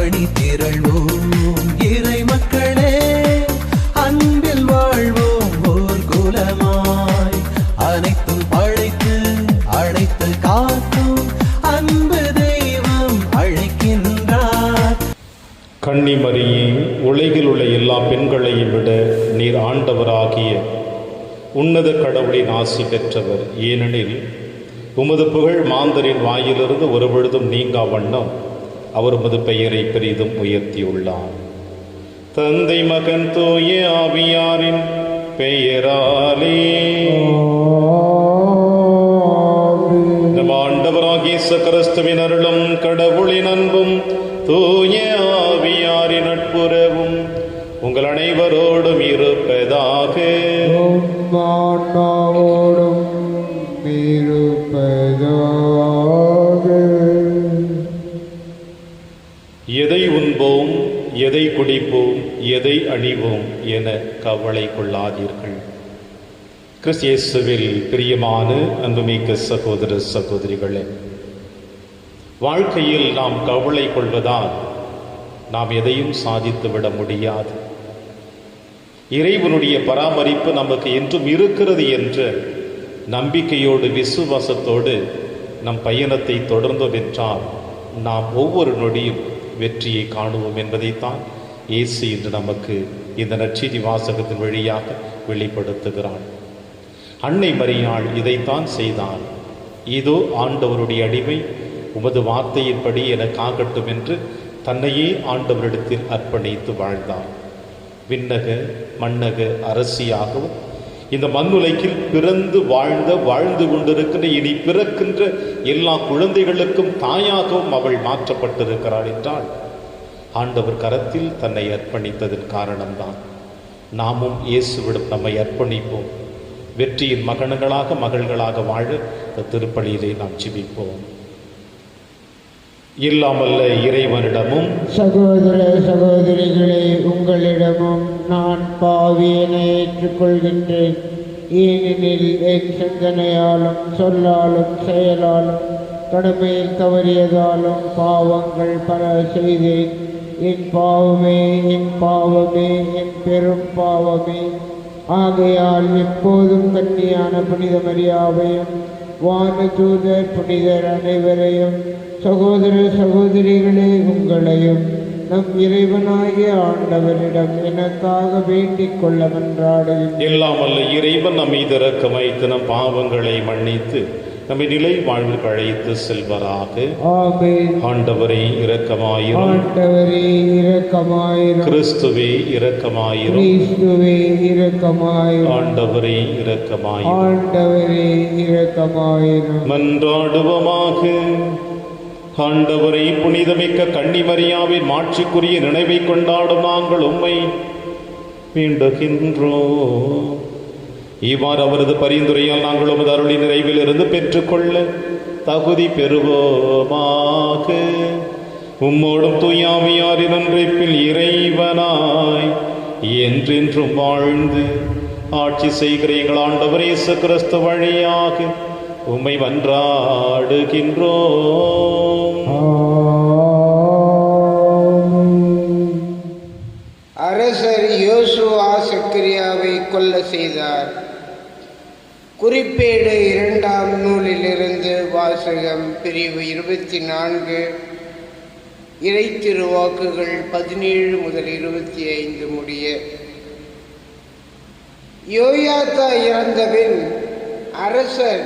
அணி திரள்வோம் இறை மக்களே, அன்பில் வாழ்வோம் ஓர் குலமாய். அனைத்தும் படைத்து அழைத்து காக்கும் அன்பு தெய்வம் அழைக்கின்றார். கன்னிமரியே, உலகில் உள்ள எல்லா பெண்களையும் விட நீர் ஆண்டவராகிய உன்னத கடவுளின் ஆசி பெற்றவர். ஏனெனில் உமது புகழ் மாந்தரின் வாயிலிருந்து ஒரு பொழுதும் நீங்கா வண்ணம் அவர் உமது பெயரை பெரிதும் உயர்த்தியுள்ளார். தந்தை, மகன், தூய ஆவியாரின் பெயராலே நம் ஆண்டவராகிய இயேசு கிறிஸ்துவின் அருளும் கடவுளின் அன்பும் தூய ஆவியாரின் நட்புறவும் உங்கள் அனைவரோடும் இருப்பதாக. எதை உண்போம், எதை குடிப்போம், எதை அணிவோம் என கவலை கொள்ளாதீர்கள். கிறிஸ்து இயேசுவில் பிரியமான அன்புமிக்க சகோதர சகோதரிகளே, வாழ்க்கையில் நாம் கவலை கொள்வதால் நாம் எதையும் சாதித்துவிட முடியாது. இறைவனுடைய பராமரிப்பு நமக்கு என்றும் இருக்கிறது என்ற நம்பிக்கையோடு விசுவாசத்தோடு நம் பயணத்தை தொடர்ந்தோம் என்றால் நாம் ஒவ்வொரு நொடியும் வெற்றியை காணுவோம் என்பதைத்தான் இயேசு இன்று நமக்கு இந்த நற்செய்தி வாசகத்தின் வழியாக வெளிப்படுத்துகிறான். அன்னை மரியாள் இதைத்தான் செய்தாள். இதோ ஆண்டவருடைய அடிமை, உமது வார்த்தையின்படி எனக்காகட்டும் என்று தன்னையே ஆண்டவரிடத்தில் அர்ப்பணித்து வாழ்ந்தார். விண்ணக மண்ணக அரசியாகவும் இந்த மண்ணுலகில் பிறந்து வாழ்ந்து கொண்டிருக்கின்ற இனி பிறக்கின்ற எல்லா குழந்தைகளுக்கும் தாயாகவும் அவள் மாற்றப்பட்டிருக்கிறாள் என்றால் ஆண்டவர் கரத்தில் தன்னை அர்ப்பணித்ததன் காரணம்தான். நாமும் இயேசுவிடம் நம்மை அர்ப்பணிப்போம். வெற்றியின் மகன்களாக மகள்களாக வாழ இந்த திருப்பலியிலே நாம் ஜெபிப்போம். இல்லாமல்ல இறைவனிடமும் சகோதர சகோதரிகளே, உங்களிடமும் நான் பாவியனை ஏற்றுக்கொள்கின்றேன். ஏனெனில் என் சிந்தனையாலும் சொல்லாலும் செயலாலும் கடமையில் தவறியதாலும் பாவங்கள் பல செய்தேன். என் பாவமே, என் பாவமே, என் பெரும் பாவமே. ஆகையால் எப்போதும் கன்னியான புனித மரியாவையும் வானதூதர் புனிதர் அனைவரையும் சகோதர சகோதரிகளே உங்களையும் நம் இறைவனாகிய ஆண்டவரிடம் எனக்காக வேண்டிக் கொள்ள மன்றாடுகிறேன். எல்லாம் அல்ல இறைவன் நம் மீது இரக்கம் வைத்து நம் பாவங்களை மன்னித்து நம்மை நிலை வாழ்வில் அழைத்து செல்வராக. ஆமென். ஆண்டவரே இரக்கமாயிரும். ஆண்டவரே இரக்கமாயிரும். கிறிஸ்துவே இரக்கமாயிரும். கிறிஸ்துவே இரக்கமாயிரும். ஆண்டவரே இரக்கமாயிரும். ஆண்டவரே இரக்கமாயிரும். மன்றாடுவோமாக. ஆண்டவரை புனிதமிக்க கன்னிமரியாவின் மாட்சிக்குரிய நினைவை கொண்டாடும் நாங்கள் உம்மை வேண்டுகின்றோம். இவ்வாறு அவரது பரிந்துரையால் நாங்கள் உமது அருளின் நிறைவில் இருந்து பெற்றுக்கொள்ள தகுதி பெறுவோமாக. உம்மோடும் தூயாவியாரின் ஒன்றைப்பில் இறைவனாய் என்றென்றும் வாழ்ந்து ஆட்சி செய்கிற எங்கள் ஆண்டவர் இயேசு கிறிஸ்து வழியாக உம்மை மன்றாடுகின்றோம். அரசர் யோசுவா சக்கரியாவை கொல்ல செய்தார். குறிப்பேடு 2ஆம் நூலிலிருந்து வாசகம். பிரிவு 24, இறை திருவாக்குகள் 17 முதல் 25 முடிய. யோயாத்தா இறந்தபின் அரசர்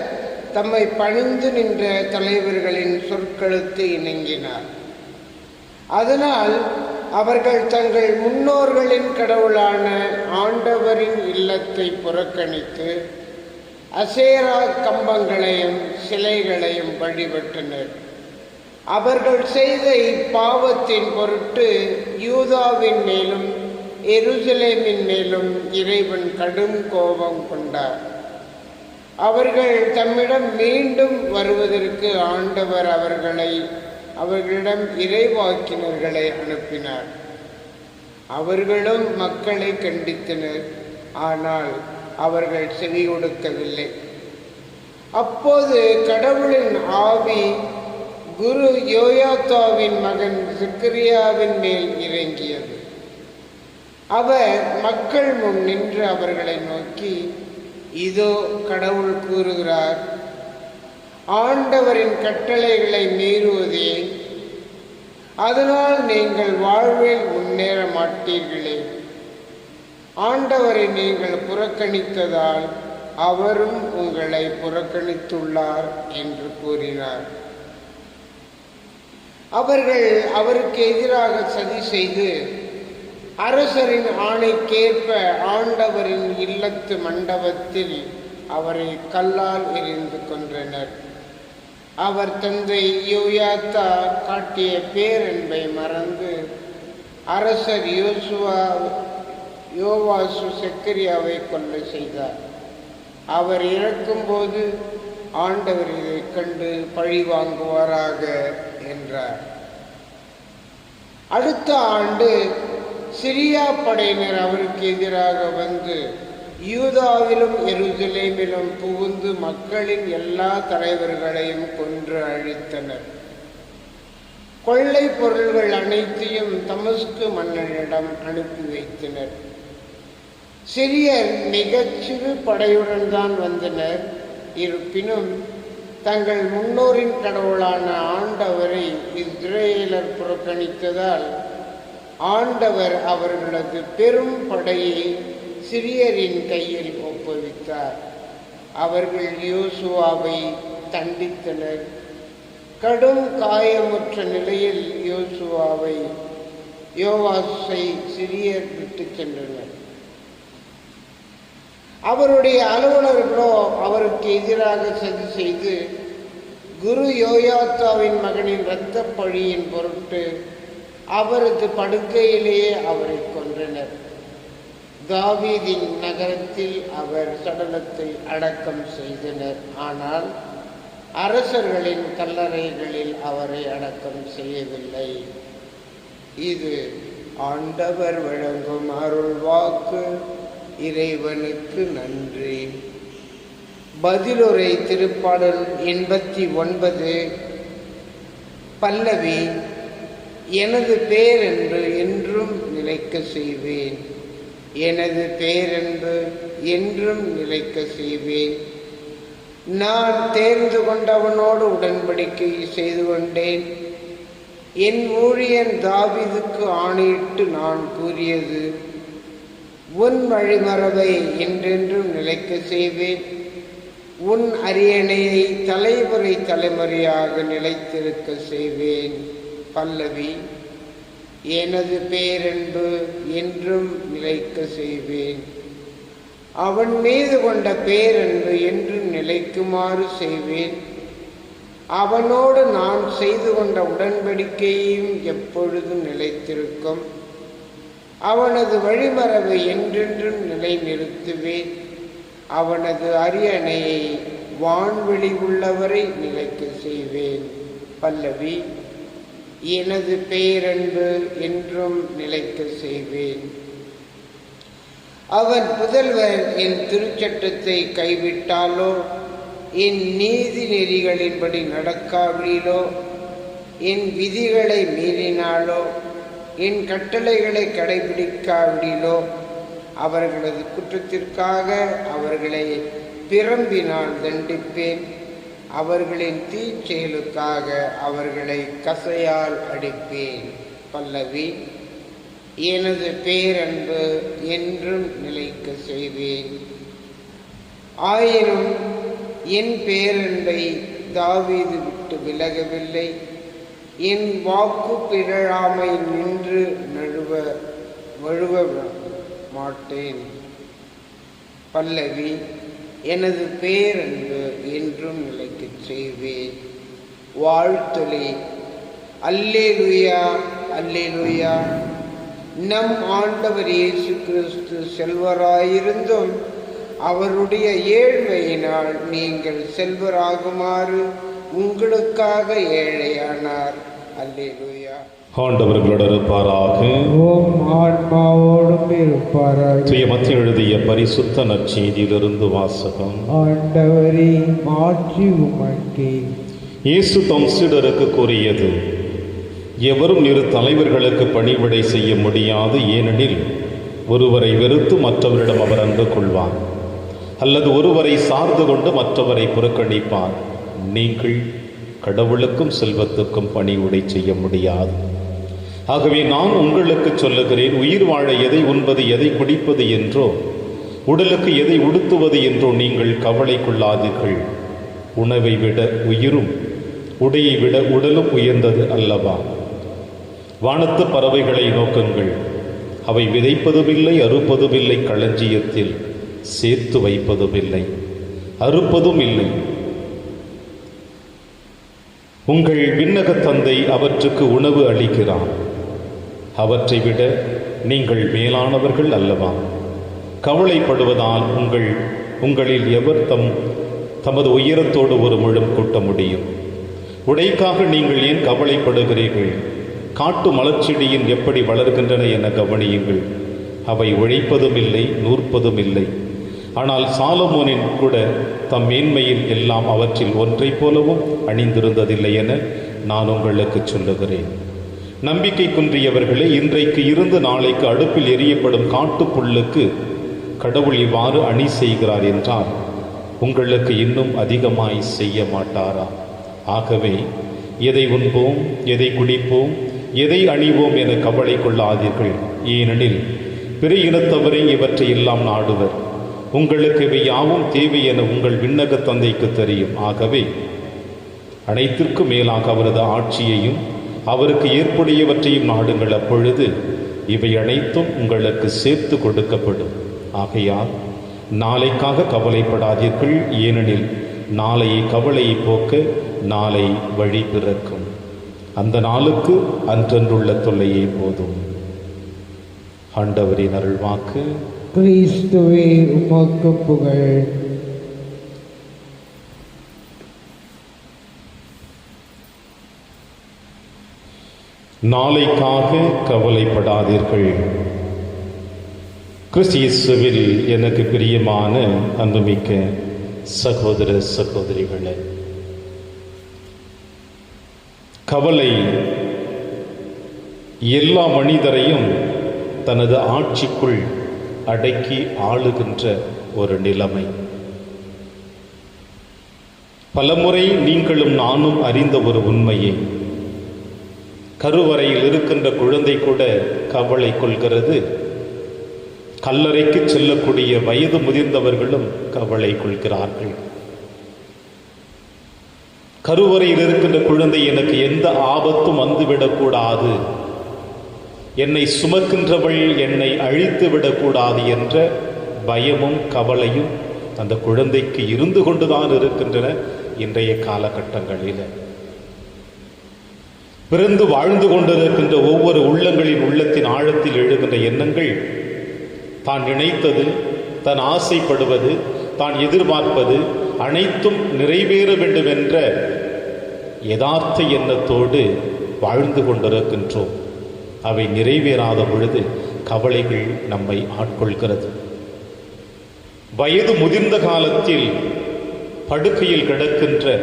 தம்மை பணிந்து நின்ற தலைவர்களின் சொற்களுக்கு இணங்கினார். அதனால் அவர்கள் தங்கள் முன்னோர்களின் கடவுளான ஆண்டவரின் இல்லத்தை புறக்கணித்து அசேரா கம்பங்களையும் சிலைகளையும் வழிபட்டனர். அவர்கள் செய்த இப்பாவத்தின் பொருட்டு யூதாவின் மேலும் எருசலேமின் மேலும் இறைவன் கடும் கோபம் கொண்டார். அவர்கள் தம்மிடம் மீண்டும் வருவதற்கு ஆண்டவர் அவர்களிடம் இறைவாக்கினர்களை அனுப்பினார். அவர்களும் மக்களை கண்டித்தனர். ஆனால் அவர்கள் செவி கொடுக்கவில்லை. அப்போது கடவுளின் ஆவி குரு யோயாத்தாவின் மகன் சக்கரியாவின் மேல் இறங்கியது. அவர் மக்கள் முன் நின்று அவர்களை நோக்கி, இதோ கடவுள் கூறுகிறார், ஆண்டவரின் கட்டளைகளை மீறுவதே, அதனால் நீங்கள் வாழ்வில் முன்னேற மாட்டீர்களே. ஆண்டவரை நீங்கள் புறக்கணித்ததால் அவரும் உங்களை புறக்கணித்துள்ளார் என்று கூறினார். அவர்கள் அவருக்கு எதிராக சதி செய்து அரசரின் ஆணைக்கேற்ப ஆண்டவரின் இல்லத்து மண்டபத்தில் அவரை கல்லால் எறிந்து கொன்றனர். அவர் தந்தை யோயாத்தா காட்டிய பேரன்பை மறந்து அரசர் யோவாசு சக்கரியாவை கொலை செய்தார். அவர் இறக்கும்போது ஆண்டவர் இதை கண்டு பழி வாங்குவாராக என்றார். அடுத்த ஆண்டு சிரியா படையினர் அவருக்கு எதிராக வந்து யூதாவிலும் எருசலேமிலும் புகுந்து மக்களின் எல்லா தலைவர்களையும் கொன்று அழித்தனர். கொள்ளை பொருள்கள் அனைத்தையும் தமஸ்கு மன்னனிடம் அனுப்பி வைத்தனர். சிரியர் மிகச் சிறு படையுடன் தான் வந்தனர். இருப்பினும் தங்கள் முன்னோரின் கடவுளான ஆண்டவரை இஸ்ரேலர் புறக்கணித்ததால் ஆண்டவர் அவர்களது பெரும் படையை சிரியரின் கையில் ஒப்புவித்தார். அவர்கள் யோசுவாவை தண்டித்தனர். கடும் காயமுற்ற நிலையில் யோவாசை சிரியர் விட்டு சென்றனர். அவருடைய அலுவலர்களோ அவருக்கு எதிராக சதி செய்து குரு யோயாத்தாவின் மகனின் இரத்த பழியின் பொருட்டு அவரது படுக்கையிலேயே அவரை கொன்றனர். தாவீதின் நகரத்தில் அவர் சடலத்தை அடக்கம் செய்தனர். ஆனால் அரசர்களின் கல்லறைகளில் அவரை அடக்கம் செய்யவில்லை. இது ஆண்டவர் வழங்கும் அருள் வாக்கு. இறைவனுக்கு நன்றி. பதிலுரை திருப்பாடல் 89. பல்லவி. எனது பேரென்று என்றும் நிலைக்க செய்வேன். எனது பேரென்று என்றும் நிலைக்க செய்வேன். நான் தேர்ந்து கொண்டவனோடு உடன்படிக்கை செய்து கொண்டேன். என் ஊழியன் தாவீதுக்கு ஆணையிட்டு நான் கூறியது, உன் வழிமரபை என்றென்றும் நிலைக்க செய்வேன். உன் அரியணையை தலைமுறை தலைமுறையாக நிலைத்திருக்க செய்வேன். பல்லவி. எனது பேரென்று என்றும் நிலைக்க செய்வேன். அவன் மீது கொண்ட பேரென்று என்றும் நிலைக்குமாறு செய்வேன். அவனோடு நான் செய்து கொண்ட உடன்படிக்கையும் எப்பொழுதும் நிலைத்திருக்கும். அவனது வழிமரபை என்றென்றும் நிலைநிறுத்துவேன். அவனது அரியணையை வான்வெளி உள்ளவரை நிலைக்க செய்வேன். பல்லவி. எனது பேரென்று என்றும் நிலைக்க செய்வேன். அவன் புதல்வர் என் திருச்சட்டத்தை கைவிட்டாலோ, என் நீதி நெறிகளின்படி நடக்காவிலோ, என் விதிகளை மீறினாலோ, என் கட்டளைகளை கடைபிடிக்காவிடிலோ, அவர்களது குற்றத்திற்காக அவர்களை பிரம்பினால் தண்டிப்பேன். அவர்களின் தீச்செயலுக்காக அவர்களை கசையால் அடிப்பேன். பல்லவி. எனது பேரன்பு என்றும் நிலைக்க செய்வேன். ஆயினும் என் பேரன்பை தாவீது விட்டு விலகவில்லை. என் வாக்கு பிறழாமை நின்று வழுவ மாட்டேன். பல்லவி. எனது பேரன்பு என்றும் நிலைக்கச் செய்வேன். வாழ்த்தொலி. அல்லேலூயா, அல்லேலூயா. நம் ஆண்டவர் இயேசு கிறிஸ்து செல்வராயிருந்தும் அவருடைய ஏழ்மையினால் நீங்கள் செல்வராகுமாறு உங்களுக்காக ஏழையானார். அல்லேலூயா. ஆண்டவர்களோடு இருப்பாராக. ஓம் ஆன்மாவோடும் இருப்பாராக. தூய மத்தேயு எழுதிய பரிசுத்த நற்செய்தியிலிருந்து வாசகம். ஆண்டவரே மாட்சி உமக்கே. இயேசு தம் சீடருக்கு கூறியது, எவரும் இரு தலைவர்களுக்கு பணிவிடை செய்ய முடியாது. ஏனெனில் ஒருவரை வெறுத்து மற்றவரிடம் அவர் அன்பு கொள்வார், அல்லது ஒருவரை சார்ந்து கொண்டு மற்றவரை புறக்கணிப்பார். நீங்கள் கடவுளுக்கும் செல்வத்துக்கும் பணிவிடை செய்ய முடியாது. ஆகவே நான் உங்களுக்கு சொல்லுகிறேன், உயிர் வாழ எதை உண்பது எதை குடிப்பது என்றோ, உடலுக்கு எதை உடுத்துவது என்றோ நீங்கள் கவலை கொள்ளாதீர்கள். உணவை விட உயிரும் உடையை விட உடலும் உயர்ந்தது அல்லவா? வானத்து பறவைகளை நோக்குங்கள், அவை விதைப்பதுமில்லை, அறுப்பதுமில்லை, களஞ்சியத்தில் சேர்த்து வைப்பதுமில்லை, அறுப்பதும் இல்லை. உங்கள் விண்ணக தந்தை அவற்றுக்கு உணவு அளிக்கிறார். அவற்றை விட நீங்கள் மேலானவர்கள் அல்லவா? கவலைப்படுவதால் உங்களில் எவர் தமது உயரத்தோடு ஒரு முழம் கூட்ட முடியும்? உடைக்காக நீங்கள் ஏன் கவலைப்படுகிறீர்கள்? காட்டு மலர்ச்செடியின் எப்படி வளர்கின்றன என கவனியுங்கள். அவை உழைப்பதும் இல்லை, நூற்பதும் இல்லை. ஆனால் சாலமோனின் கூட தம் மேன்மையில் எல்லாம் அவற்றில் ஒன்றை போலவும் அணிந்திருந்ததில்லை என நான் உங்களுக்கு சொல்லுகிறேன். நம்பிக்கை குன்றியவர்களே, இன்றைக்கு இருந்து நாளைக்கு அடுப்பில் எரியப்படும் காட்டு புல்லுக்கு கடவுள் இவ்வாறு அணி செய்கிறார் என்றால் உங்களுக்கு இன்னும் அதிகமாய் செய்ய மாட்டாரா? ஆகவே எதை உண்போம், எதை குடிப்போம், எதை அணிவோம் என கவலை கொள்ளாதீர்கள். ஏனெனில் பிற இனத்தவரே இவற்றை எல்லாம் நாடுவர். உங்களுக்கு இவை யாவும் தேவை என உங்கள் விண்ணக தந்தைக்கு தெரியும். ஆகவே அனைத்திற்கும் மேலாக அவரது ஆட்சியையும் அவருக்கு ஏற்புடையவற்றையும் நாடுங்கள். அப்பொழுது இவை அனைத்தும் உங்களுக்கு சேர்த்து கொடுக்கப்படும். ஆகையால் நாளைக்காக கவலைப்படாதீர்கள். ஏனெனில் நாளையை கவலையை போக்க நாளை வழி பிறக்கும். அந்த நாளுக்கு அன்றன்றுள்ள தொல்லையே போதும். ஆண்டவரின் அருள்வாக்கு. கிறிஸ்துவே உமக்கு புகழ். நாளைக்காக கவலைப்படாதீர்கள். கிறிஸ்து இயேசுவில் எனக்கு பிரியமான அன்புமிக்க சகோதர சகோதரிகளே, கவலை எல்லா மனிதரையும் தனது ஆட்சிக்குள் அடக்கி ஆளுகின்ற ஒரு நிலைமை. பலமுறை நீங்களும் நானும் அறிந்த ஒரு உண்மையை, கருவறையில் இருக்கின்ற குழந்தை கூட கவலை கொள்கிறது. கல்லறைக்கு செல்லக்கூடிய வயது முதிர்ந்தவர்களும் கவலை கொள்கிறார்கள். கருவறையில் இருக்கின்ற குழந்தை, எனக்கு எந்த ஆபத்தும் வந்துவிடக்கூடாது, என்னை சுமக்கின்றவள் என்னை அழித்து விடக்கூடாது என்ற பயமும் கவலையும் அந்த குழந்தைக்கு இருந்து கொண்டுதான் இருக்கின்றன. இன்றைய காலகட்டங்களில் பிறந்து வாழ்ந்து கொண்டிருக்கின்ற ஒவ்வொரு உள்ளங்களின் உள்ளத்தின் ஆழத்தில் எழுகின்ற எண்ணங்கள், தான் நினைத்தது, தான் ஆசைப்படுவது, தான் எதிர்பார்ப்பது அனைத்தும் நிறைவேற வேண்டும் என்ற யதார்த்த எண்ணத்தோடு வாழ்ந்து கொண்டிருக்கின்றோம். அவை நிறைவேறாத பொழுது கவலைகள் நம்மை ஆட்கொள்கிறது. வயது முதிர்ந்த காலத்தில் படுக்கையில் கிடக்கின்ற,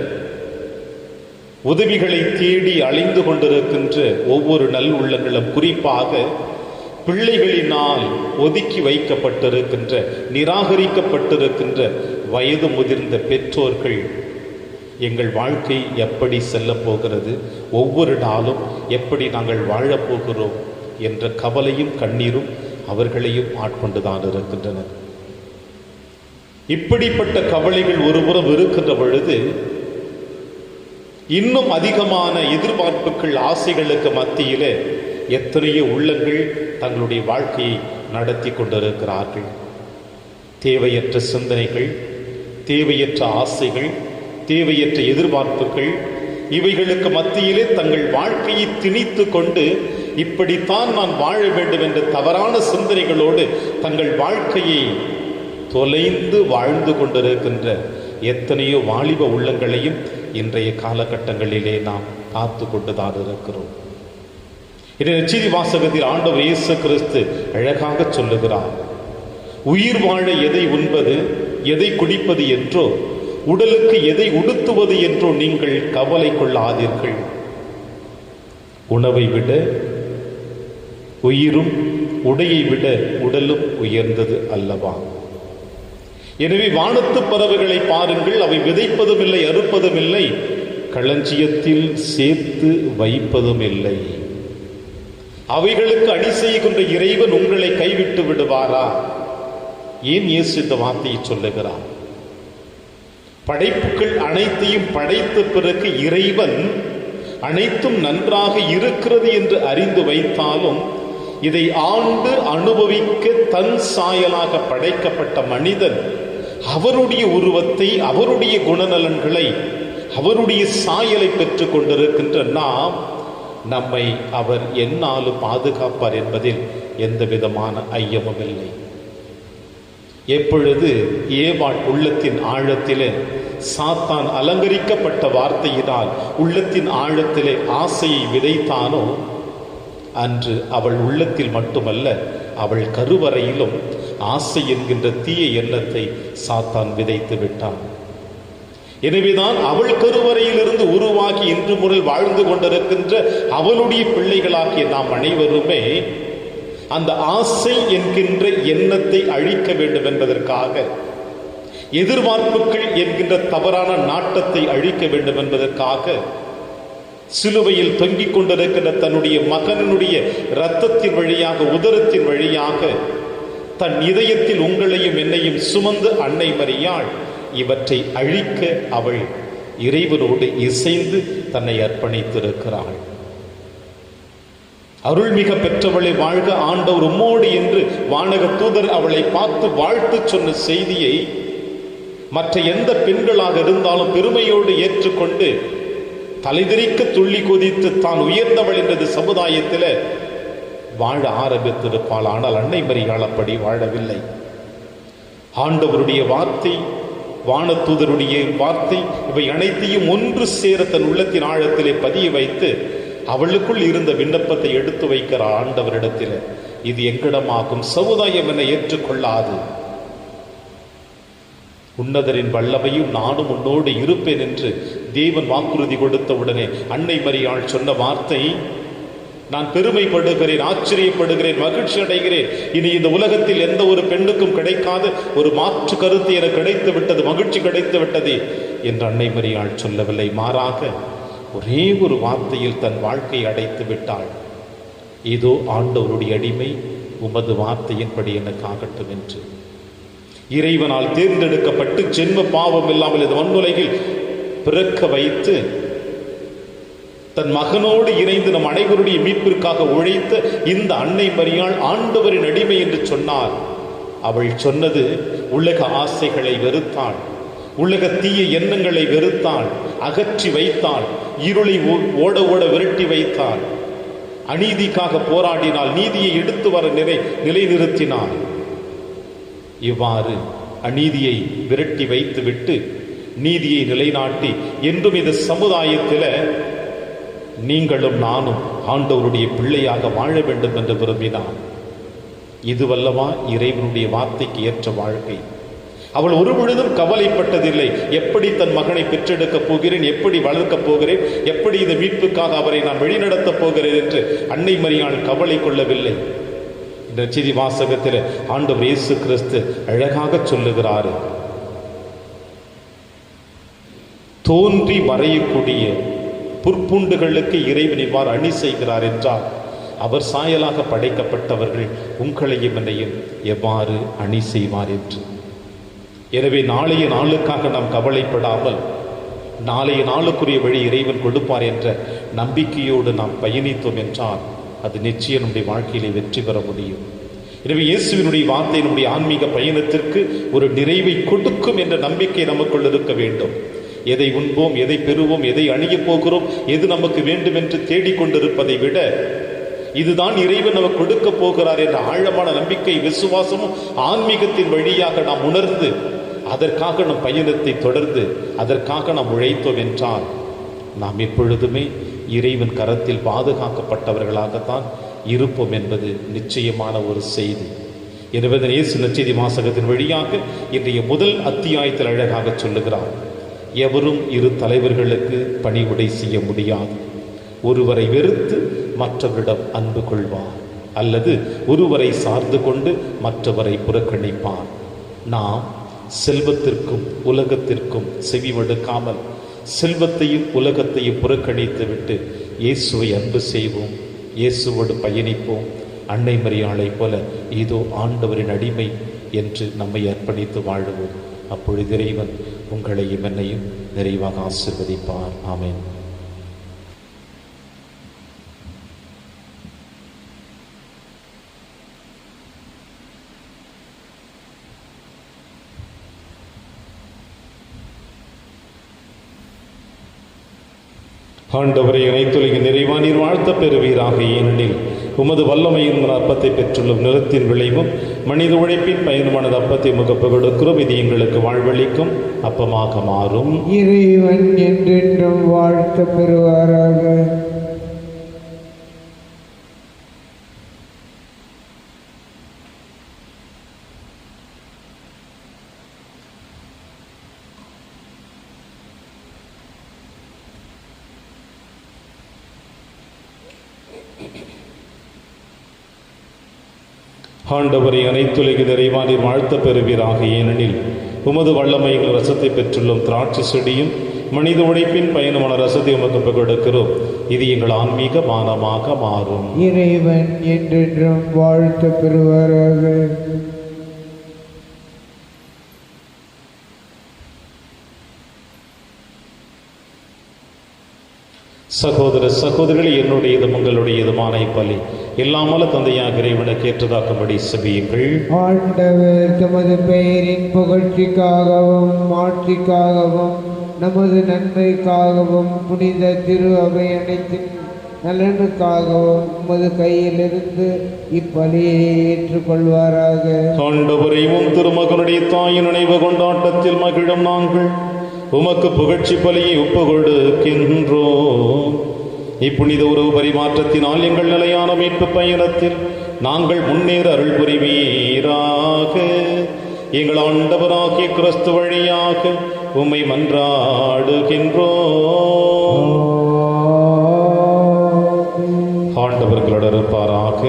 உதவிகளை தேடி அலைந்து கொண்டிருக்கின்ற ஒவ்வொரு நல் உள்ளங்களும், குறிப்பாக பிள்ளைகளினால் ஒதுக்கி வைக்கப்பட்டிருக்கின்ற, நிராகரிக்கப்பட்டிருக்கின்ற வயது முதிர்ந்த பெற்றோர்கள், எங்கள் வாழ்க்கை எப்படி செல்லப் போகிறது, ஒவ்வொரு நாளும் எப்படி நாங்கள் வாழப்போகிறோம் என்ற கவலையும் கண்ணீரும் அவர்களையும் ஆட்கொண்டுதான் இருக்கின்றன. இப்படிப்பட்ட கவலைகள் ஒருபுறம் இருக்கின்ற பொழுது, இன்னும் அதிகமான எதிர்பார்ப்புகள், ஆசைகளுக்கு மத்தியிலே எத்தனையோ உள்ளங்கள் தங்களுடைய வாழ்க்கையை நடத்தி கொண்டிருக்கிறார்கள். தேவையற்ற சிந்தனைகள், தேவையற்ற ஆசைகள், தேவையற்ற எதிர்பார்ப்புகள், இவைகளுக்கு மத்தியிலே தங்கள் வாழ்க்கையை திணித்து கொண்டு, இப்படித்தான் நான் வாழ வேண்டும் என்ற தவறான சிந்தனைகளோடு தங்கள் வாழ்க்கையை தொலைந்து வாழ்ந்து கொண்டிருக்கின்ற எத்தனையோ வாலிப உள்ளங்களையும் இன்றைய காலகட்டங்களிலே நாம் காத்து கொண்டுதான் இருக்கிறோம். நற்செய்தி வாசகத்தில் ஆண்டவர் இயேசு கிறிஸ்து அழகாக சொல்லுகிறார், உயிர் வாழ எதை உண்பது, எதை குடிப்பது என்றோ, உடலுக்கு எதை உடுத்துவது என்றோ நீங்கள் கவலை கொள்ளாதீர்கள். உணவை விட உயிரும், உடையை விட உடலும் உயர்ந்தது அல்லவா? எனவே வானத்து பறவைகளை பாருங்கள், அவை விதைப்பதும் இல்லை, அறுப்பதும் இல்லை, களஞ்சியத்தில் சேர்த்து வைப்பதும் இல்லை. அவைகளுக்கு அணி செய்கின்ற இறைவன் உங்களை கைவிட்டு விடுவாரா? ஏன் இயேசு இந்த வார்த்தையை சொல்லுகிறார்? படைப்புகள் அனைத்தையும் படைத்த பிறகு இறைவன் அனைத்தும் நன்றாக இருக்கிறது என்று அறிந்து வைத்தாலும் இதை ஆண்டு அனுபவிக்க தன் சாயலாக படைக்கப்பட்ட மனிதன் அவருடைய உருவத்தை, அவருடைய குணநலன்களை, அவருடைய சாயலை பெற்றுக் கொண்டிருக்கின்ற நாம் நம்மை அவர் எந்நாளும் பாதுகாப்பார் என்பதில் எந்த விதமான ஐயமும் இல்லை. எப்பொழுது ஏவாள் உள்ளத்தின் ஆழத்திலே சாத்தான் அலங்கரிக்கப்பட்ட வார்த்தையினால் உள்ளத்தின் ஆழத்திலே ஆசையை விதைத்தானோ, அன்று அவள் உள்ளத்தில் மட்டுமல்ல, அவள் கருவறையிலும் ஆசை என்கின்ற தீய எண்ணத்தை சாத்தான் விதைத்து விட்டான். எனவேதான் அவள் கருவறையிலிருந்து உருவாகி இன்று முதல் வாழ்ந்து கொண்டிருக்கின்ற அவளுடைய பிள்ளைகளாகிய நாம் அனைவருமே அந்த ஆசை என்கின்ற எண்ணத்தை அழிக்க வேண்டும் என்பதற்காக, எதிர்பார்ப்புகள் என்கின்ற தவறான நாட்டத்தை அழிக்க வேண்டும் என்பதற்காக சிலுவையில் தொங்கிக் கொண்டிருக்கின்ற தன்னுடைய மகனுடைய இரத்தத்தின் வழியாக, உதரத்தின் வழியாக தன் இதயத்தில் உங்களையும் என்னையும் சுமந்து அன்னை மரியாள் இவற்றை அழிக்க அவள் இறைவனோடு இசைந்து தன்னை அர்ப்பணித்திருக்கிறாள். அருள்மிக பெற்றவளை வாழ்க, ஆண்டவர் உம்மோடு என்று வானக தூதர் அவளை பார்த்து வாழ்த்து சொன்ன செய்தியை மற்ற எந்த பெண்களாக இருந்தாலும் பெருமையோடு ஏற்றுக்கொண்டு தலைதெறிக்க துள்ளி குதித்து தான் உயர்ந்தவள் என்றது சமுதாயத்தில் வாழ ஆரம்பித்திருப்பாள். ஆனால் அன்னை மரியாள் அப்படி வாழவில்லை. ஆண்டவருடைய வார்த்தை, வானதூதருடைய வார்த்தை, இவை அனைத்தையும் ஒன்று சேர தன் உள்ளத்தின் ஆழத்திலே பதிய வைத்து அவளுக்குள் இருந்த விண்ணப்பத்தை எடுத்து வைக்கிற ஆண்டவரிடத்தில், இது எங்கிடமாகும், சமுதாயம் என்னை ஏற்றுக்கொள்ளாது, உன்னதரின் வல்லமையும் நானும் உன்னோடு இருப்பேன் என்று தேவன் வாக்குறுதி கொடுத்த உடனே அன்னை மரியாள் சொன்ன வார்த்தை, நான் பெருமைப்படுகிறேன், ஆச்சரியப்படுகிறேன், மகிழ்ச்சி அடைகிறேன், இனி இந்த உலகத்தில் எந்த ஒரு பெண்ணுக்கும் கிடைக்காத ஒரு மாற்று கருத்து எனக்கு கிடைத்து விட்டது, மகிழ்ச்சி கிடைத்து விட்டது என்று அன்னை மரியாள் சொல்லவில்லை. மாறாக ஒரே ஒரு வார்த்தையில் தன் வாழ்க்கையை அடைத்து விட்டாள். இதோ ஆண்டவருடைய அடிமை, உமது வார்த்தையின்படி எனக்கு ஆகட்டும் என்று. இறைவனால் தேர்ந்தெடுக்கப்பட்டு ஜென்ம பாவம் இல்லாமல் இந்த மண்ணுலகில் பிறக்க வைத்து தன் மகனோடு இணைந்து நம் அனைவருடைய மீட்பிற்காக உழைத்த இந்த அன்னை மரியாள் ஆண்டவரின் அடிமை என்று சொன்னார். அவள் சொன்னது, உலக ஆசைகளை வெறுத்தாள், உலக தீய எண்ணங்களை வெறுத்தாள், அகற்றி வைத்தாள், இருளை ஓட ஓட விரட்டி வைத்தாள், அநீதிக்காக போராடினாள், நீதியை எடுத்து வர நிலைநிறுத்தினாள். இவ்வாறு அநீதியை விரட்டி வைத்து விட்டு நீதியை நிலைநாட்டி என்றும் இந்த சமுதாயத்தில் நீங்களும் நானும் ஆண்டவருடைய பிள்ளையாக வாழ வேண்டும் என்று விரும்பினார். இதுவல்லவா இறைவனுடைய வார்த்தைக்கு ஏற்ற வாழ்க்கை. அவள் ஒரு பொழுதும் கவலைப்பட்டதில்லை, எப்படி தன் மகனை பெற்றெடுக்கப் போகிறேன், எப்படி வளர்க்கப் போகிறேன், எப்படி இந்த மீட்புக்காக அவரை நான் வழிநடத்தப் போகிறேன் என்று அன்னை மரியாள் கவலை கொள்ளவில்லை. இந்த செய்தி வாசகத்தில் ஆண்டவர் இயேசு கிறிஸ்து அழகாக சொல்லுகிறார், தோன்றி மறையக்கூடிய புற்பூண்டுகளுக்கு இறைவன் இவ்வாறு அணி செய்கிறார் என்றால் அவர் சாயலாக படைக்கப்பட்டவர்கள் உங்களையும் என்னையும் எவ்வாறு அணி செய்வார் என்று. எனவே நாளைய நாளுக்காக நாம் கவலைப்படாமல் நாளைய நாளுக்குரிய வழி இறைவன் கொடுப்பார் என்ற நம்பிக்கையோடு நாம் பயணித்தோம் என்றால் அது நிச்சயம் நம்முடைய வாழ்க்கையிலே வெற்றி பெற முடியும். எனவே இயேசுவினுடைய வார்த்தை நம்முடைய ஆன்மீக பயணத்திற்கு ஒரு நிறைவை கொடுக்கும் என்ற நம்பிக்கை நமக்குள் இருக்க வேண்டும். எதை உண்போம், எதை பெறுவோம், எதை அணியப் போகிறோம், எது நமக்கு வேண்டும் என்று தேடிக்கொண்டிருப்பதை விட இதுதான் இறைவன் நமக்கு கொடுக்க போகிறார் என்ற ஆழமான நம்பிக்கை, விசுவாசமும் ஆன்மீகத்தின் வழியாக நாம் உணர்ந்து அதற்காக நம் பயணத்தை தொடர்ந்து அதற்காக நாம் உழைத்தோம் என்றால் நாம் எப்பொழுதுமே இறைவன் கரத்தில் பாதுகாக்கப்பட்டவர்களாகத்தான் இருப்போம் என்பது நிச்சயமான ஒரு செய்தி. எனவே இயேசு நற்செய்தி வாசகத்தின் வழியாக இன்றைய முதல் அத்தியாயத்தில் அழகாக சொல்லுகிறார், எவரும் இரு தலைவர்களுக்கு பணிவுடை செய்ய முடியாது. ஒருவரை வெறுத்து மற்றவரிடம் அன்பு கொள்வார், அல்லது ஒருவரை சார்ந்து கொண்டு மற்றவரை புறக்கணிப்பார். நாம் செல்வத்திற்கும் உலகத்திற்கும் செவிமடுக்காமல் செல்வத்தையும் உலகத்தையும் புறக்கணித்து விட்டு இயேசுவை அன்பு செய்வோம், இயேசுவோடு பயணிப்போம். அன்னை மரியாளை போல இதோ ஆண்டவரின் அடிமை என்று நம்மை அர்ப்பணித்து வாழுவோம். அப்பொழுது இறைவன் உங்களையும் என்னையும் நிறைவாக ஆசீர்வதிப்பார். ஆமென். ஆண்டவரை அனைத்துலகின் நிறைவா நீர் வாழ்த்த பெறுவீராக. ஏனெனில் உமது வல்லமையின் அப்பத்தை பெற்றுள்ள நிலத்தின் விளைவும் மனித உழைப்பின் பயனுமானது அப்பத்தை முகப்பு கொடுக்கிறோம். இது எங்களுக்கு வாழ்வளிக்கும் அப்பமாக மாறும். இறைவன் என்றென்றும் வாழ்த்த பெறுவாராக. ஆண்டவரை அனைத்துலகின் நிறைவா நீர் வாழ்த்த பெறுவீராக. ஏனெனில் உமது வல்லமையின் ரசத்தை பெற்றுள்ளும் திராட்சை செடியும் மனித உழைப்பின் பயணமான ரசத்தை உமக்கு கொடுக்கிறோம். இது எங்கள் ஆன்மீக மானமாக மாறும். இறைவன் என்றென்றும் வாழ்த்த பெறுவாராக. சகோதர சகோதரிகளை, என்னுடையதும் உங்களுடையதுமான இப்பலி எல்லாமல்ல தந்தையாக இறைவனுக்கு ஏற்றதாக்கும்படி செபியுங்கள். ஆண்டவர் தமது பெயரின் புகழ்ச்சிக்காகவும் ஆட்சிக்காகவும் நமது நன்மைக்காகவும் புனித திரு அவை அனைத்தின் நலனுக்காகவும் உமது கையிலிருந்து இப்பலியை ஏற்றுக்கொள்வாராக. ஆண்டவரையும் திருமகனுடைய தாயின் நினைவு கொண்டாட்டத்தில் மகிழும் நாங்கள் உமக்கு புகழ்ச்சி பலியை ஒப்பு கொடுக்கின்றோம். இப்புனித உறவு பரிமாற்றத்தினால் எங்கள் நிலையான மீட்பு பயணத்தில் நாங்கள் முன்னேற அருள் புரிவீராக. எங்கள் ஆண்டவராகிய கிறிஸ்து வழியாக உம்மை மன்றாடுகின்றோம். ஆண்டவர்களோடு இருப்பாராக.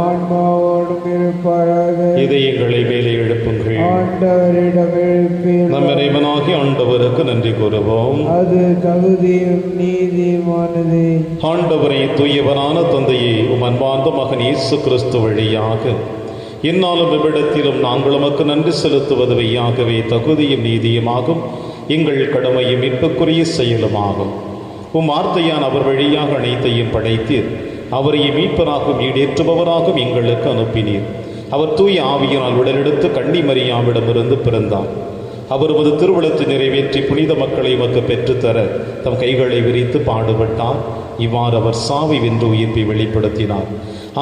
ஆன்மாவோடும் இருப்பாராக. இதயங்களை மேலே எழுப்புங்கள். ஆண்டவரிடம் எழுப்பி நம் இறைவனாகி ஆண்டவருக்கு நன்றி கூறுவோம். அது தகுதியும் நீதியுமானது. ஆண்டவரே, தூயவரான தந்தையே, உம் அன்பார்ந்த மகன் இயேசு கிறிஸ்து வழியாக இந்நாளும் இவ்விடத்திலும் நாங்கள் உமக்கு நன்றி செலுத்துவது மெய்யாகவே தகுதியும் நீதியுமாகும், எங்கள் கடமையும் மீட்புக்குரிய செயலுமாகும். உம் வார்த்தையான் அவர் வழியாக அனைத்தையும் படைத்தீர். அவரையே மீட்பராகவும் ஈடேற்றுபவராகவும் எங்களுக்கு அனுப்பினீர். அவர் தூய ஆவியினால் உடலெடுத்து கன்னி மரியாவிடமிருந்து பிறந்தார். அவர் உமது திருவுளத்தை நிறைவேற்றி புனித மக்களை உமக்கு பெற்றுத்தர தம் கைகளை விரித்து பாடுபட்டார். இவ்வாறு அவர் சாவை வென்று உயிர்ப்பை வெளிப்படுத்தினார்.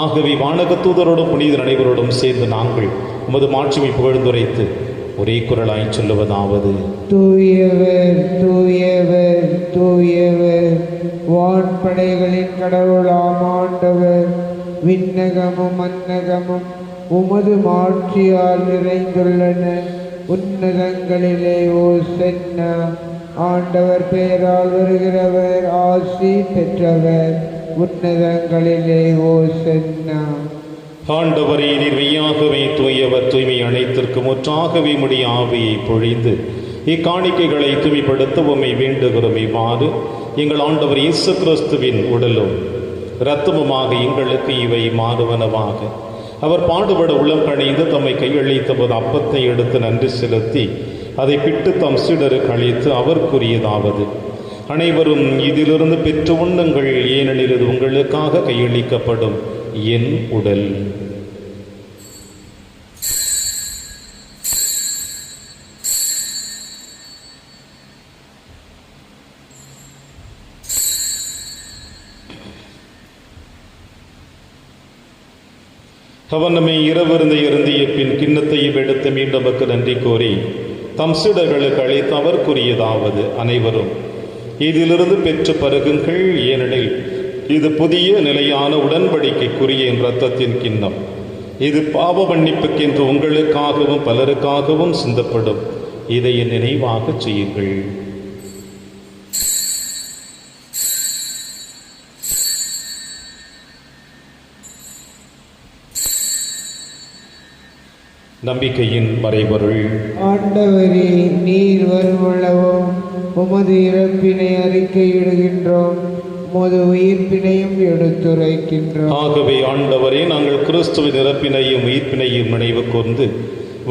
ஆகவே வானக தூதரோடும் புனித அனைவரோடும் சேர்ந்து நாங்கள் உமது மாட்சிமை புகழ்ந்துரைத்து ஒரே குரலாய் சொல்லுவதாவது: தூயவர் தூயவர் தூயவர், வான்படைகளின் கடவுளாம் ஆண்டவர். விண்ணகமும் மன்னகமும் உமது மாட்சியால் நிறைந்துள்ளன. உன்னதங்களிலே ஓசன்னா. ஆண்டவர் பெயரால் வருகிறவர் ஆசி பெற்றவர். உன்னதங்களிலே ஓசன்னா. ஆண்டவரே, நீர் மெய்யாகவே தூயவர். தூய்மை அனைத்திற்கு முற்றாகவே முடிய ஆவியை பொழிந்து இக்காணிக்கைகளை தூய்மைப்படுத்த உம்மை வேண்டுகிறோம். இவ்வாறு எங்கள் ஆண்டவர் இயேசு கிறிஸ்துவின் உடலும் இரத்தமுமாக எங்களுக்கு இவை மாறுவனவாக. அவர் பாடுபட உள்ளம் கணிந்து தம்மை கையளித்த போது அப்பத்தை எடுத்து நன்றி செலுத்தி அதை பிட்டு தம் சீடருக்கு அளித்து அவர் கூறியதாவது: அனைவரும் இதிலிருந்து பெற்று உண்ணுங்கள், ஏனெனில் இது உங்களுக்காக கையளிக்கப்படும் என் உடல். அவர் நம்மை இரவிருந்த இருந்திய பின் கிண்ணத்தையும் எடுத்து மீண்டும் நன்றி கூறி தம் சீடர்களுக்கு அளித்து அவர் கூறியதாவது: அனைவரும் இதிலிருந்து பெற்று பருகுங்கள், ஏனெனில் இது புதிய நிலையான உடன்படிக்கைக்குரிய என் இரத்தத்தின் கிண்ணம். இது பாவ மன்னிப்புக்கென்று உங்களுக்காகவும் பலருக்காகவும் சிந்தப்படும். இதை என் நினைவாக செய்யுங்கள். நம்பிக்கையின் மறைபொருள். ஆண்டவரே, நீர் வருமளவும் உமது இறப்பினை அறிக்கையிடுகின்றோம், உமது உயிர்ப்பினையும் எடுத்துரைக்கின்றோம். ஆகவே ஆண்டவரே, நாங்கள் கிறிஸ்துவின் இறப்பினையும் உயிர்ப்பினையும் நினைவு கூர்ந்து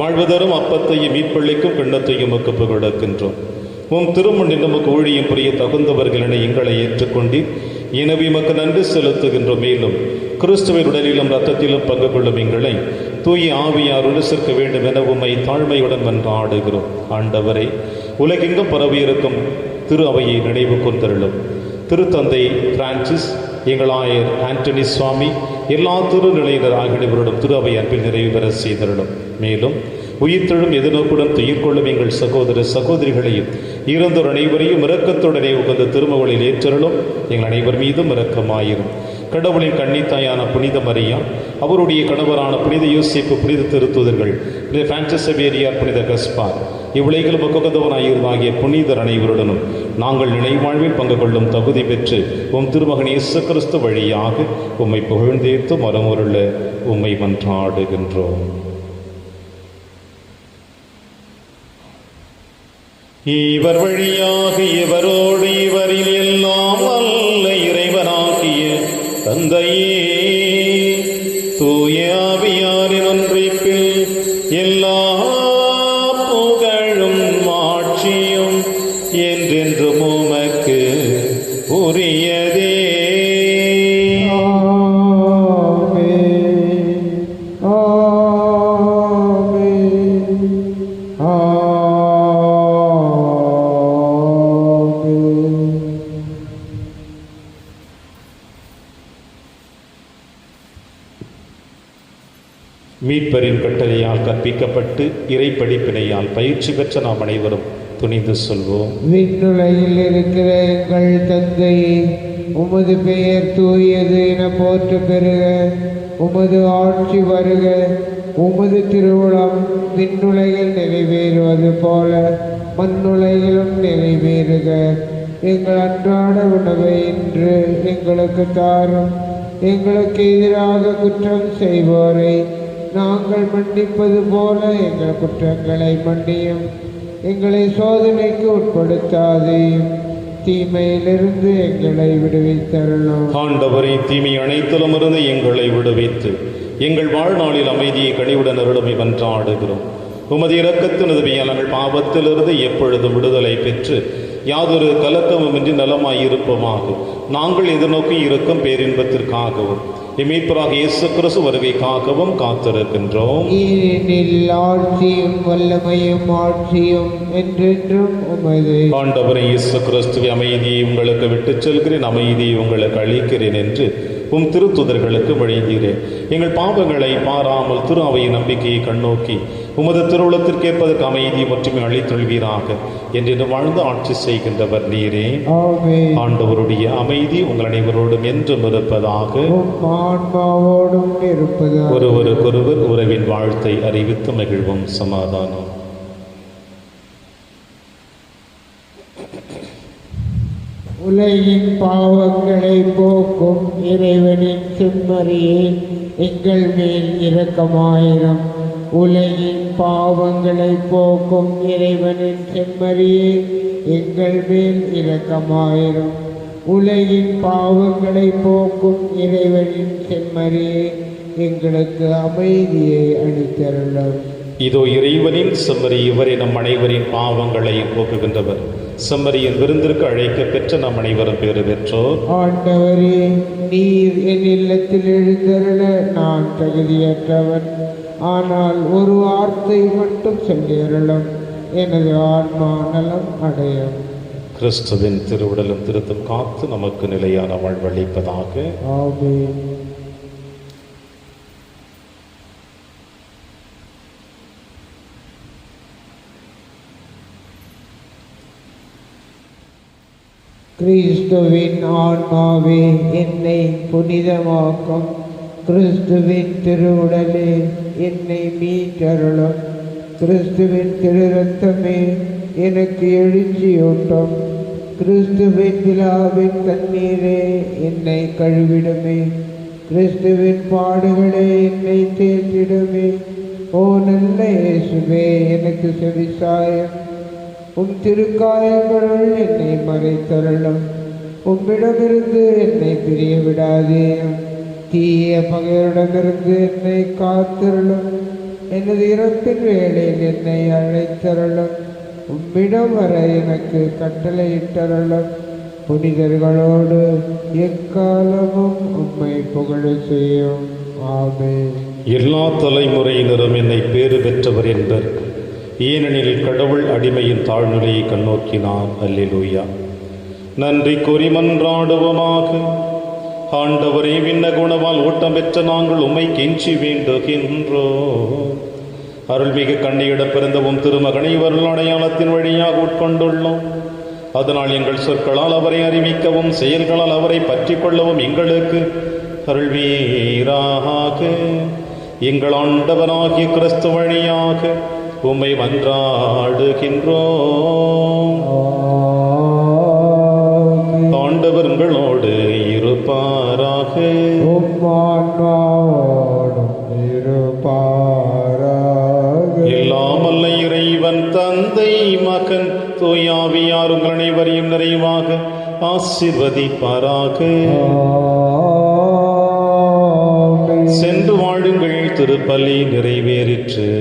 வாழ்வதரும் அப்பத்தையும் மீட்பளிக்கும் கிண்ணத்தையும் உமக்கு புகழ்கின்றோம். உம் திருமுன்னில் நமக்கு ஊழியம் புரிய தகுந்தவர்கள் என எங்களை ஏற்றுக்கொண்டு எனவே உமக்கு நன்றி செலுத்துகின்றோம். மேலும் கிறிஸ்துவின் உடலிலும் இரத்தத்திலும் பங்கு கொள்ளும் எங்களை தூய ஆவியாரோடு சேர்க்க வேண்டும் என உம்மை தாழ்மையுடன் மன்றாடுகிறோம். ஆண்டவரே, உலகெங்கும் பரவியிருக்கும் திரு அவையை நினைவு கூர்ந்தருளும். திருத்தந்தை பிரான்சிஸ், எங்கள் ஆயர் ஆண்டனி சுவாமி, எல்லா திருநிலையினர் ஆகியவரிடம் திரு அவை அன்பில் நிறைவு பெற செய்தருளும். மேலும் உயிர்த்தெழும் எதிர்நோக்குடன் துயிர் கொள்ளும் எங்கள் சகோதர சகோதரிகளையும் இருந்தோர் அனைவரையும் இரக்கத்துடனே உகந்த திருமகளில் ஏற்றருளும். எங்கள் அனைவர் மீதும் இரக்கமாயிரும். கடவுளின் கன்னித்தாயான புனித மரியா, அவருடைய கணவரான புனித யோசேப்பு, புனித திருத்தூதர்கள், புனித பிரான்சிஸ் சேவியர், புனித கஸ்பார், இவ்வுலகிலும் உகந்தவனாயிருந்தாகிய புனிதர் அனைவருடனும் நாங்கள் நினைவாழ்வில் பங்கு கொள்ளும் தகுதி பெற்று உம் திருமகன் இயேசு கிறிஸ்து வழியாக உம்மை புகழ்ந்தேத்து மரமுருள உம்மை மன்றாடுகின்றோம். இவர் வழியாக இவரோடு இவரில் எல்லாம் நல்ல இறைவனாகிய தந்தையே, தூய ஆவியாரின் ஒன்றிப்பில் எல்லா புகழும் மாட்சியும் என்றென்றும் உமக்கு உரியதே. மீட்பரின் கட்டளையால் கற்பிக்கப்பட்டு இறை படிப்பினையால் பயிற்சி பெற்ற நாம் அனைவரும் துணிந்து சொல்வோம். விண்ணுலகில் இருக்கிற எங்கள் தந்தையே, உமது பெயர் தூயது என போற்ற பெறுக. உமது ஆட்சி வருக. உமது திருவுளம் விண்ணுலகில் நிறைவேறுவது போல மண்ணுலகிலும் நிறைவேறுக. எங்கள் அன்றாட உணவை இன்று எங்களுக்கு தாரும். எங்களுக்கு எதிராக குற்றம் செய்வோரை நாங்கள் மன்னிப்பது போல எங்கள் குற்றங்களை மன்னியும். எங்களை சோதனைக்கு உட்படுத்தாதையும், தீமையிலிருந்து எங்களை விடுவித்தருளும். ஆண்டவரை, தீமை அனைத்திலும் இருந்து எங்களை விடுவித்து எங்கள் வாழ்நாளில் அமைதியை கனிவுடன் அருளுமை மன்றாடுகிறோம். உமது இரக்கத்தின் உதவியால் நாங்கள் பாவத்திலிருந்து எப்பொழுதும் விடுதலை பெற்று யாதொரு கலக்கமுமின்றி நலமாயிருப்போமாக. நாங்கள் எதிர்நோக்கி இருக்கும் பேரின்பத்திற்காகவும் மீட்பராக இயேசு கிறிஸ்து வருகைக்காகவும் காத்திருக்கின்றோம். ஆட்சியும் வல்லமையும் ஆட்சியும் என்றென்றும் உமது. ஆண்டவரே இயேசு கிறிஸ்துவை, அமைதியை உங்களுக்கு விட்டுச் செல்கிறேன், அமைதியை உங்களுக்கு அளிக்கிறேன் என்று உம் திருத்துதர்களுக்கு வழிந்தீரே. எங்கள் பாவங்களை பாராமல் திரு அவையின் நம்பிக்கையை கண்ணோக்கி உமது திருவுளத்திற்கேற்பதற்கு அமைதி ஒற்றுமை அளித்தொள்வீராக என்று வாழ்ந்து ஆட்சி செய்கின்றவர் நீரே. ஆண்டவருடைய அமைதி உங்கள் அனைவரோடும் என்றும் இருப்பதாக. ஒருவருக்கொருவர் உறவின் வாழ்த்தை அறிவித்து மகிழ்வும். சமாதானம். உலகின் பாவங்களை போக்கும் இறைவனின் செம்மறியே, எங்கள் மேல் இரக்கமாயிரம். உலகின் பாவங்களை போக்கும் இறைவனின் செம்மறியே, எங்கள் மேல் இரக்கமாயிரம். உலகின் பாவங்களை போக்கும் இறைவனின் செம்மறியே, எங்களுக்கு அமைதியை அளித்தருளும். இதோ இறைவனின் செம்மறி, இவரை நம் அனைவரின் பாவங்களை போக்குகின்றவர். செம்மறியின் விருந்திற்கு அழைக்க பெற்ற நம் அனைவரும் பேறு பெற்றோர். ஆண்டவரே, நீர் என் இல்லத்தில் எழுந்தருள நான் தகுதியற்றவன். ஆனால் ஒரு வார்த்தை மட்டும் சொல்லியருளும், எனது ஆன்மா நலம் அடையும். கிறிஸ்துவின் திருவுடலும் திருத்தும் காத்து நமக்கு நிலையான வாழ்வளிப்பதாக. ஆமென். கிறிஸ்துவின் ஆன்மாவே என்னை புனிதமாக்கும். கிறிஸ்துவின் திருவுடலே என்னை மீட்டருளும். கிறிஸ்துவின் திரு இரத்தமே எனக்கு எழுச்சியூட்டும். கிறிஸ்துவின் விழாவின் தண்ணீரே என்னை கழுவிடுமே. கிறிஸ்துவின் பாடுகளே என்னை தேற்றிடுமே. ஓ நல்ல இயேசுவே, எனக்கு செவிசாயம். உம் திருக்காயங்களுள் என்னை மறைத்தருளும். உம்மிடமிருந்து என்னை பிரிய விடாதேயும். தீய பகைவரிடமிருந்து என்னை காத்தருளும். எனது இறப்பின் வேளையில் என்னை அழைத்தருளும். உம்மிடம் வர எனக்கு கட்டளையிட்டருளும். புனிதர்களோடு எக்காலமும் உம்மை புகழ செய்யும். ஆமென். எல்லா தலைமுறையினரும் என்னை பேறு பெற்றவர் என்பர், ஏனெனில் கடவுள் அடிமையின் தாழ்நிலையை கண்ணோக்கினார். அல்லேலூயா. நன்றி கூறி மன்றாடுவோமாக. ஆண்டவரே, விண்ணக உணவால் ஊட்டம் பெற்ற நாங்கள் உம்மை கெஞ்சி வேண்டுகின்றோம். அருள்மிகு கண்ணியிட பிறந்தவும் திருமகனை வருள் அடையாளத்தின் வழியாக உட்கொண்டுள்ளோம். அதனால் எங்கள் சொற்களால் அவரை அறிவிக்கவும் செயல்களால் அவரை பற்றி கொள்ளவும் எங்களுக்கு அருள்வீராக. எங்கள் ஆண்டவராகிய கிறிஸ்து வழியாக உம்மை மன்றாடுகின்றோம். ஆண்டவர் உங்களோடு இருப்பாராக. எல்லாம் அல்ல இறைவன் தந்தை மகன் தூயாவியார் உங்கள் அனைவரையும் நிறைவாக ஆசீர்வதிப்பாராக. சென்று வாழுங்கள், திருப்பலி நிறைவேறிற்று.